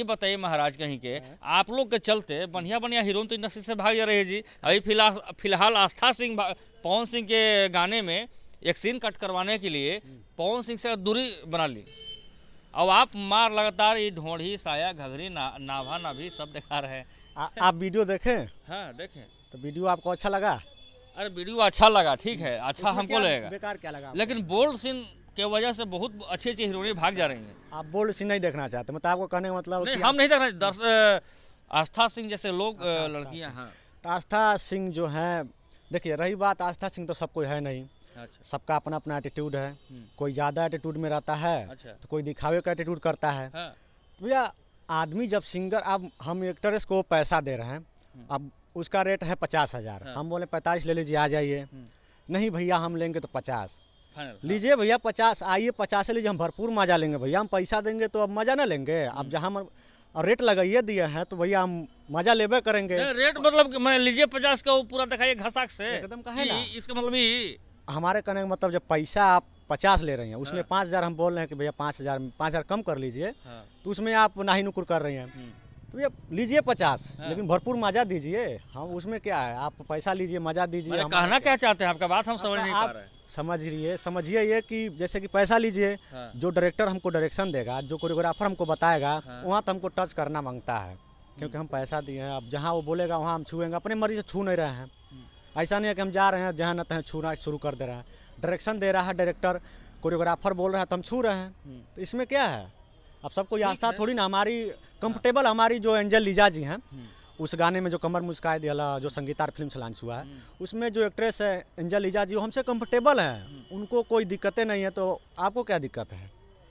ये बताइए महाराज कहीं के आप लोग के चलते बढ़िया बढ़िया हीरोइन तो इंडस्ट्री से भाग जा रहे हैं जी। अभी फिलहाल आस्था सिंह पवन सिंह के गाने में एक सीन कट करवाने के लिए पवन सिंह से दूरी बना ली। अब आप मार लगातार ये ढोंढी साया घघरी नाभा नाभी सब दिखा रहे हैं। आप वीडियो देखें? हाँ देखें। तो वीडियो आपको अच्छा लगा? अरे वीडियो अच्छा लगा, ठीक है, अच्छा हमको लगेगा, बेकार क्या लगा? लेकिन बोल्ड सीन के वजह से बहुत अच्छी अच्छी हीरोइनें भाग जा रही हैं। आप बोल्ड सीन नहीं देखना चाहते? मतलब आपको कहने का मतलब नहीं, हम नहीं देखना। आस्था सिंह जैसे लोग लड़कियां। हाँ, तो आस्था सिंह जो है, देखिए रही बात, आस्था सिंह तो सब कोई है नहीं। अच्छा। सबका अपना अपना एटीट्यूड है। कोई ज़्यादा एटीट्यूड में रहता है, अच्छा। तो कोई दिखावे का एटीट्यूड करता है। हाँ। तो भैया आदमी जब सिंगर, अब हम एक्ट्रेस को पैसा दे रहे हैं, अब उसका रेट है 50,000, हम बोले 45 ले लीजिए, आ जाइए। नहीं भैया हम लेंगे तो 50 लीजिए भैया, 50 आइए, 50 से लीजिए, हम भरपूर मजा लेंगे भैया। हम पैसा देंगे तो अब मजा ना लेंगे? अब जहाँ हम रेट लगाइए दिए हैं तो भैया हम मजा लेबे करेंगे। रेट मतलब मैं लीजिए 50 का, वो पूरा दिखाइए घसाक से एकदम कहे ना। इसका मतलब ही हमारे कहने का मतलब, जब पैसा आप 50 ले रही हैं, उसमें 5,000 हम बोल रहे हैं कि भैया 5,000 कम कर लीजिए, तो उसमें आप नाही नुकुर कर रही हैं। तो भैया लीजिए 50, लेकिन भरपूर मजा दीजिए। हम उसमें क्या है, आप पैसा लीजिए, मजा दीजिए। कहना क्या चाहते हैं? आपका बात हम समझ नहीं पा रहे हैं। समझिए ये कि जैसे कि पैसा लीजिए, जो डायरेक्टर हमको डायरेक्शन देगा, जो कोरियोग्राफर हमको बताएगा, वहाँ तो हमको टच करना मांगता है, क्योंकि हम पैसा दिए हैं। अब जहाँ वो बोलेगा वहाँ हम छुएंगे, अपने मर्जी से छू नहीं रहे हैं। ऐसा नहीं है कि हम जा रहे हैं जहाँ न तहाँ छूना शुरू कर दे रहे हैं। डायरेक्शन दे रहा है डायरेक्टर, कोरियोग्राफर बोल रहा है तो हम छू रहे हैं। तो इसमें क्या है? अब सबको ये आस्था थोड़ी ना, हमारी कंफर्टेबल, हमारी जो एंजल लीजा जी हैं, उस गाने में जो कमर मुस्काए दिया, जो संगीतार फिल्म से लॉन्च हुआ है, उसमें जो एक्ट्रेस है एंजल लीजा जी, वो हमसे कंफर्टेबल हैं, उनको कोई दिक्कतें नहीं है। तो आपको क्या दिक्कत है?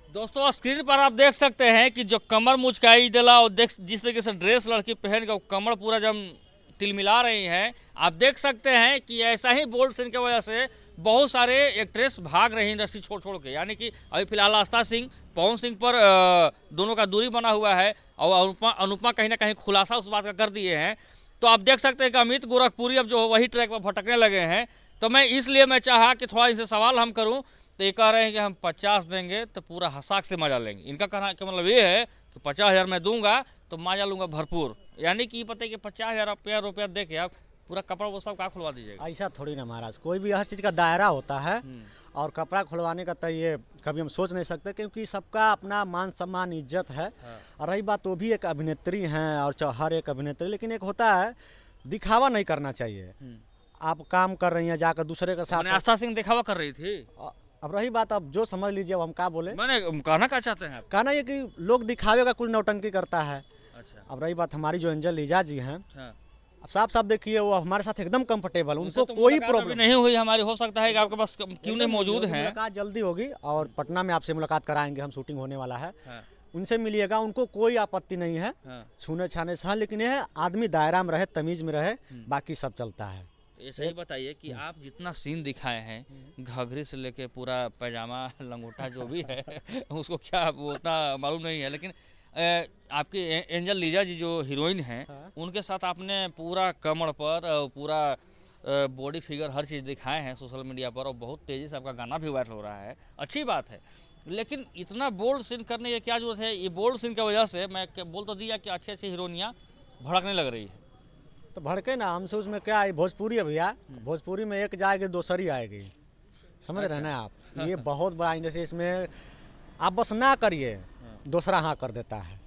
दोस्तों स्क्रीन पर आप देख सकते हैं कि जो कमर मुचकाई दिला और जिस तरीके से ड्रेस लड़की पहन के कमर पूरा जब तिलमिला रही हैं, आप देख सकते हैं कि ऐसा ही बोल्ड सीन की वजह से बहुत सारे एक्ट्रेस भाग रही हैं इंडस्ट्री छोड़ के। यानी कि अभी फिलहाल आस्था सिंह पवन सिंह पर दोनों का दूरी बना हुआ है, और अनुपमा कहीं ना कहीं खुलासा उस बात का कर दिए हैं। तो आप देख सकते हैं कि अमित गोरखपुरी अब जो वही ट्रैक पर भटकने लगे हैं। तो इसलिए मैं चाहा कि थोड़ा इनसे सवाल हम करूँ। तो ये कह रहे हैं कि हम 50 देंगे तो पूरा हसाक से मजा लेंगे। इनका कहना का मतलब ये है कि 50,000 मैं दूंगा तो मजा लूंगा भरपूर। यानी कि पता है कि 50,000 रुपया दे के आप पूरा कपड़ा वो सब का खुलवा दीजिएगा? ऐसा थोड़ी ना महाराज, कोई भी हर चीज़ का दायरा होता है, और कपड़ा खुलवाने का तो ये कभी हम सोच नहीं सकते, क्योंकि सबका अपना मान सम्मान इज्जत है। और रही बात, वो भी एक अभिनेत्री हैं, और हर एक अभिनेत्री, लेकिन एक होता है दिखावा नहीं करना चाहिए। आप काम कर रही हैं जाकर दूसरे के साथ। आस्था सिंह दिखावा कर रही थी। अब रही बात, अब जो समझ लीजिए, अब हम क्या बोले। मैंने कहना क्या चाहते हैं आप? कहना ये कि लोग दिखावे का कुछ नौटंकी करता है। अच्छा। अब रही बात हमारी जो एंजल लीजा जी हैं, अब साफ साफ देखिए, वो हमारे साथ एकदम कंफर्टेबल, उनको तो कोई प्रॉब्लम नहीं हुई हमारी। हो सकता है कि आपके पास क्यों नहीं मौजूद है। मुलाकात जल्दी होगी, और पटना में आपसे मुलाकात कराएंगे हम, शूटिंग होने वाला है, उनसे मिलिएगा। उनको कोई आपत्ति नहीं है छूने छाने से। हाँ, लेकिन यह आदमी दायरा में रहे, तमीज में रहे, बाकी सब चलता है। ये सही बताइए कि आप जितना सीन दिखाए हैं, घघरी से लेके पूरा पैजामा लंगोटा जो भी है उसको क्या वो उतना मालूम नहीं है, लेकिन आपकी एंजल लीजा जी जो हीरोइन हैं, उनके साथ आपने पूरा कमर पर पूरा बॉडी फिगर हर चीज़ दिखाए हैं सोशल मीडिया पर, और बहुत तेज़ी से आपका गाना भी वायरल हो रहा है। अच्छी बात है, लेकिन इतना बोल्ड सीन करने की क्या जरूरत है? ये बोल्ड सीन की वजह से मैं बोल तो दिया कि अच्छी अच्छी हीरोइनियाँ भड़कने लग रही है। तो भड़के ना, हमसे उसमें क्या है, भोजपुरी है भैया, भोजपुरी में एक जाएगी दूसरी आएगी, समझ रहे हैं आप। ये बहुत बड़ा इंडस्ट्री, इसमें आप बस ना करिए, दूसरा हाँ कर देता है।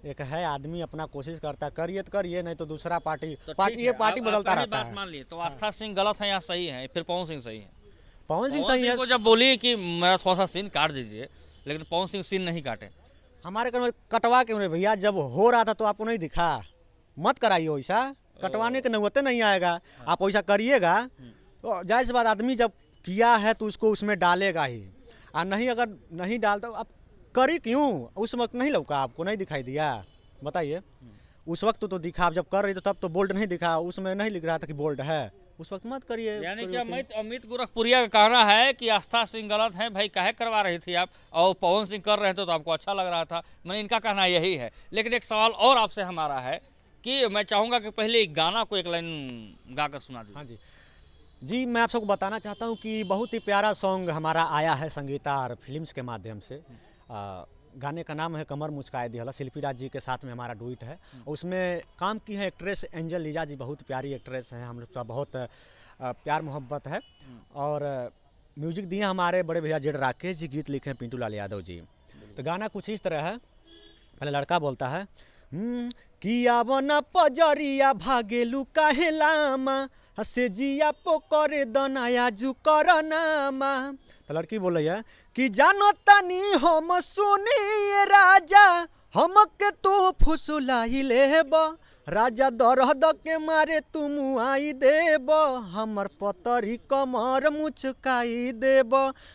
एक है आदमी अपना कोशिश करता है, करिए तो करिए, नहीं तो दूसरा पार्टी ये पार्टी बदलता रहता है। मान लिए तो आस्था सिंह गलत है या सही है? फिर पवन सिंह सही है? पवन सिंह सही है। को जब बोली कि मेरा थोड़ा सा सीन काट दीजिए, लेकिन पवन सिंह सीन नहीं काटे। हमारे घर में कटवा क्यों नहीं भैया? जब हो रहा था तो आपको नहीं दिखा? मत कराइए वैसा, कटवाने के नौबते नहीं आएगा। आप वैसा करिएगा तो जाहिर सी बात, आदमी जब किया है तो उसको उसमें डालेगा ही, और नहीं अगर नहीं डालता, आप करी क्यों? उस वक्त नहीं लौका आपको, नहीं दिखाई दिया? बताइए। उस वक्त तो दिखा, आप जब कर रही तो तब तो बोल्ड नहीं दिखा, उसमें नहीं लिख रहा था कि बोल्ड है, उस वक्त मत करिए। यानी कि अमित गोरखपुरिया का कहना है कि आस्था सिंह गलत है, भाई काहे करवा रही थी आप, और पवन सिंह कर रहे थे तो आपको अच्छा लग रहा था। मैंने इनका कहना यही है। लेकिन एक सवाल और आपसे हमारा है कि मैं चाहूँगा कि पहले गाना को एक लाइन गाकर सुना दीजिए। हाँ जी, मैं आप सबको बताना चाहता हूँ कि बहुत ही प्यारा सॉन्ग हमारा आया है संगीतार फिल्म्स के माध्यम से। गाने का नाम है कमर मुस्काए दिहला, शिल्पी राज जी के साथ में हमारा डुइट है। उसमें काम की है एक्ट्रेस एंजल लीजा जी, बहुत प्यारी एक्ट्रेस हैं, हम लोग का बहुत प्यार मोहब्बत है। और म्यूजिक दिए हमारे बड़े भैया जेड राकेश जी, गीत लिखे हैं पिंटू लाल यादव जी। तो गाना कुछ इस तरह है, पहले लड़का बोलता है किया बना पजरिया भागेलू काहे लामा, हसे जिया पोकरे दनाया जू करनामा। तो लड़की बोल रही है कि जानो तनी हम सुनिए राजा, हमके तू फुसुलाई लेब, राजा दरद के मारे तुम आई देब, हमर पतरी कमर मुचकाई देब,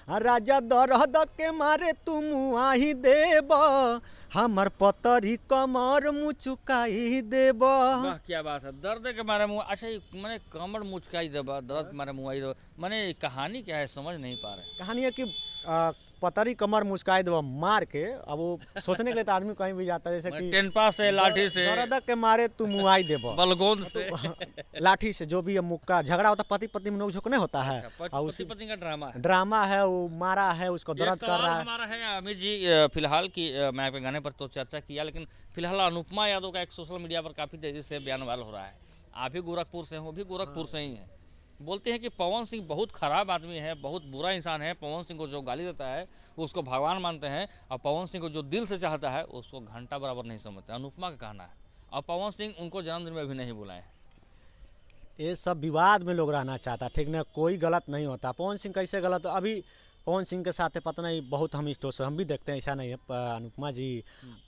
राजा दरद के मारे तुम आई देब, हमर पतरी कमर मुचकाई देब। वाह क्या बात है, दर्द के मारे मुँह, अच्छा मैंने कमर मुचकाई देबा, दर्द के मारे मुँह आई देबा, मैंने कहानी क्या है समझ नहीं पा रहे। कहानी है कि पतरी कमर मुस्काई देबा मार के, अब वो सोचने के लिए तो आदमी कहीं भी जाता है, जैसे कि टेनपा से, लाठी से, दर्द के मारे तुम मुआई देबा, बलगोंद से, लाठी से, जो भी मुक्का झगड़ा होता पति पत्नी में नोक-झोंक नहीं होता है, पति पत्नी का ड्रामा है, ड्रामा है, वो मारा है, उसको दर्द कर रहा है। हमारा है अमित जी, फिलहाल की मैं आपके गाने पर तो चर्चा किया, लेकिन फिलहाल अनुपमा यादव का एक सोशल मीडिया पर काफी तेजी से बयान वायरल हो रहा है। आप भी गोरखपुर से हो, भी गोरखपुर से ही है, बोलते हैं कि पवन सिंह बहुत खराब आदमी है, बहुत बुरा इंसान है, पवन सिंह को जो गाली देता है उसको भगवान मानते हैं, और पवन सिंह को जो दिल से चाहता है उसको घंटा बराबर नहीं समझते। अनुपमा का कहना है, और पवन सिंह उनको जन्मदिन में भी नहीं बुलाए। ये सब विवाद में लोग रहना चाहता, ठीक ना, कोई गलत नहीं होता। पवन सिंह कैसे गलत, अभी पवन सिंह के साथ पता नहीं, बहुत हम स्टोर से हम भी देखते हैं, ऐसा नहीं है। अनुपमा जी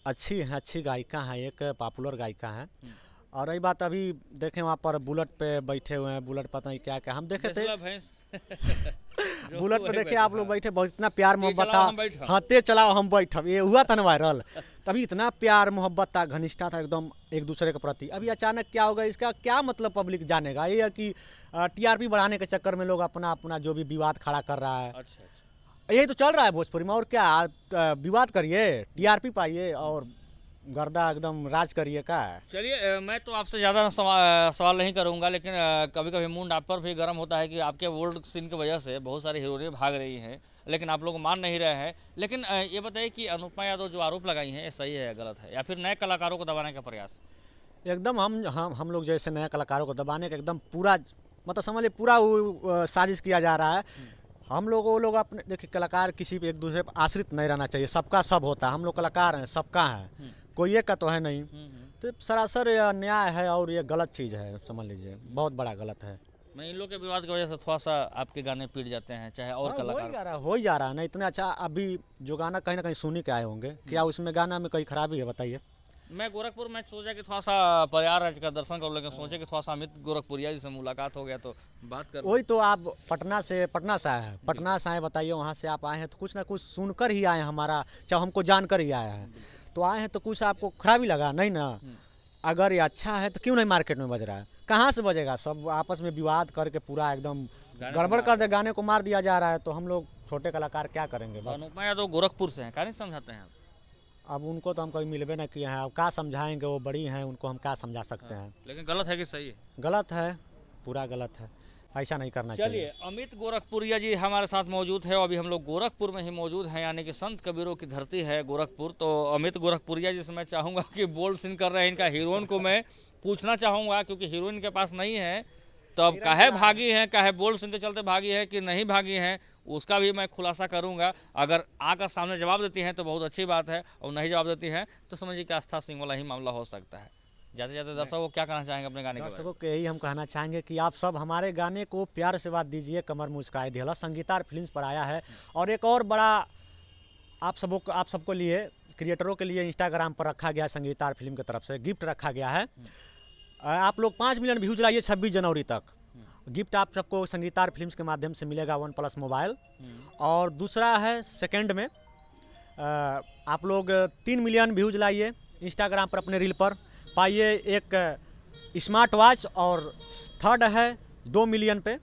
अच्छी हैं, अच्छी गायिका हैं, एक पॉपुलर गायिका हैं। और रही बात, अभी देखें वहाँ पर बुलेट पे बैठे हुए हैं, बुलेट पता नहीं क्या क्या हम देखे थे बुलेट पे देखे आप लोग बैठे, बहुत इतना प्यार मोहब्बत था, हाँ तेज चलाओ हम बैठब, ये हुआ था ना वायरल, तभी इतना प्यार मोहब्बत था, घनिष्ठता था एकदम एक दूसरे के प्रति। अभी अचानक क्या होगा, इसका क्या मतलब पब्लिक जानेगा? ये है कि टीआरपी बढ़ाने के चक्कर में लोग अपना अपना जो भी विवाद खड़ा कर रहा है। अच्छा। यही तो चल रहा है भोजपुरी में, और क्या विवाद करिए, टीआरपी पाइए और गर्दा एकदम राज करिए का। चलिए, मैं तो आपसे ज़्यादा सवाल नहीं करूंगा, लेकिन कभी कभी मूड आप पर भी गर्म होता है कि आपके वर्ल्ड सीन की वजह से बहुत सारी हीरोइनें भाग रही हैं, लेकिन आप लोग मान नहीं रहे हैं। लेकिन ये बताइए कि अनुपमा यादव जो आरोप लगाई हैं, ये सही है या गलत है, या फिर नए कलाकारों को दबाने का प्रयास? एकदम हम लोग जैसे नए कलाकारों को दबाने का एकदम पूरा, मतलब समझ लीजिए पूरा साजिश किया जा रहा है। हम लोग वो लोग अपने, देखिए कलाकार किसी पे एक दूसरे पर आश्रित नहीं रहना चाहिए, सबका सब होता है, हम लोग कलाकार हैं, सबका है, कोई एक का तो है नहीं। तो सरासर अन्याय है और ये गलत चीज़ है, समझ लीजिए बहुत बड़ा गलत है। मैं इन लोग के विवाद की वजह से थोड़ा सा आपके गाने पीट जाते हैं, चाहे और कलाकार हो ही जा रहा है ना इतना अच्छा। अभी जो गाना कहीं ना कहीं सुनी के आए होंगे, क्या उसमें गाना में कोई खराबी है बताइए? मैं गोरखपुर में सोचा कि थोड़ा सा प्रयागराज का दर्शन कर, लेकिन सोचे कि थोड़ा सा अमित गोरखपुरिया जी से मुलाकात हो गया तो बात कर। वही तो, आप पटना से आए हैं, पटना से आए, बताइए वहाँ से आप आए हैं तो कुछ ना कुछ सुनकर ही आए हैं, हमारा चाहे हमको जानकर ही आया है, तो आए हैं तो कुछ आपको खराबी लगा नहीं ना? अगर ये अच्छा है तो क्यों नहीं मार्केट में बज रहा है? कहाँ से बजेगा? सब आपस में विवाद करके पूरा एकदम गड़बड़ कर दे, गाने को मार दिया जा रहा है, तो हम लोग छोटे कलाकार क्या करेंगे? बस। अनुपमा यादव गोरखपुर से हैं, क्या नहीं समझाते हैं आप? अब उनको तो हम कभी मिलबे नहीं किए हैं, अब क्या समझाएंगे, वो बड़ी हैं, उनको हम क्या समझा सकते हैं। लेकिन गलत है कि सही है? गलत है, पूरा गलत है, ऐसा नहीं करना चाहिए। चलिए, अमित गोरखपुरिया जी हमारे साथ मौजूद है, और अभी हम लोग गोरखपुर में ही मौजूद हैं, यानी कि संत कबीरों की धरती है गोरखपुर। तो अमित गोरखपुरिया जी से मैं चाहूँगा कि बोल्ड सीन कर रहे हैं, इनका हीरोइन को मैं पूछना चाहूँगा, क्योंकि हीरोइन के पास नहीं है, तो अब काहे भागी हैं, काहे बोल्ड सीन के चलते भागी है कि नहीं भागी हैं, उसका भी मैं खुलासा करूंगा। अगर आकर सामने जवाब देती हैं तो बहुत अच्छी बात है, और नहीं जवाब देती हैं तो समझिए कि आस्था सिंह वाला ही मामला हो सकता है। जाते जाते दर्शकों को क्या कहना चाहेंगे अपने गाने के बारे में? दर्शकों को यही हम कहना चाहेंगे कि आप सब हमारे गाने को प्यार से बात दीजिए। कमर मुस्काए दिहला संगीतार फिल्म्स पर आया है, और एक और बड़ा आप सबको लिए, क्रिएटरों के लिए इंस्टाग्राम पर रखा गया है, संगीतार फिल्म की तरफ से गिफ्ट रखा गया है। आप लोग 5 मिलियन व्यूज लाइए 26 जनवरी तक, गिफ्ट आप सबको संगीतार फिल्म्स के माध्यम से मिलेगा, OnePlus मोबाइल। और दूसरा है सेकंड में, आप लोग 3 मिलियन व्यूज लाइए इंस्टाग्राम पर अपने रील पर, पाइए एक स्मार्ट वॉच। और थर्ड है 2 मिलियन पे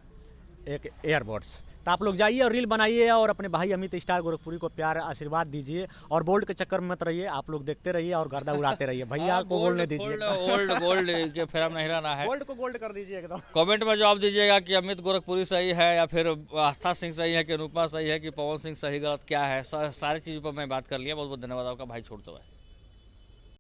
एक एयरबड्स। तो आप लोग जाइए और रील बनाइए और अपने भाई अमित स्टार गोरखपुरी को प्यार आशीर्वाद दीजिए और बोल्ट के चक्कर में मत रहिए, आप लोग देखते रहिए और गर्दा उड़ाते रहिए। भैया को बोलने दीजिए, गोल्ड गोल्ड के फिर हम नहीं रहना है। गोल्ड को गोल्ड कर दीजिए एकदम। कमेंट में जवाब दीजिएगा कि अमित गोरखपुरी सही है या फिर आस्था सिंह सही है कि अनुपमा सही है कि पवन सिंह सही गलत क्या है। सारी चीज़ों पर मैं बात कर लिया। बहुत बहुत धन्यवाद आपका भाई छोड़ते हुए।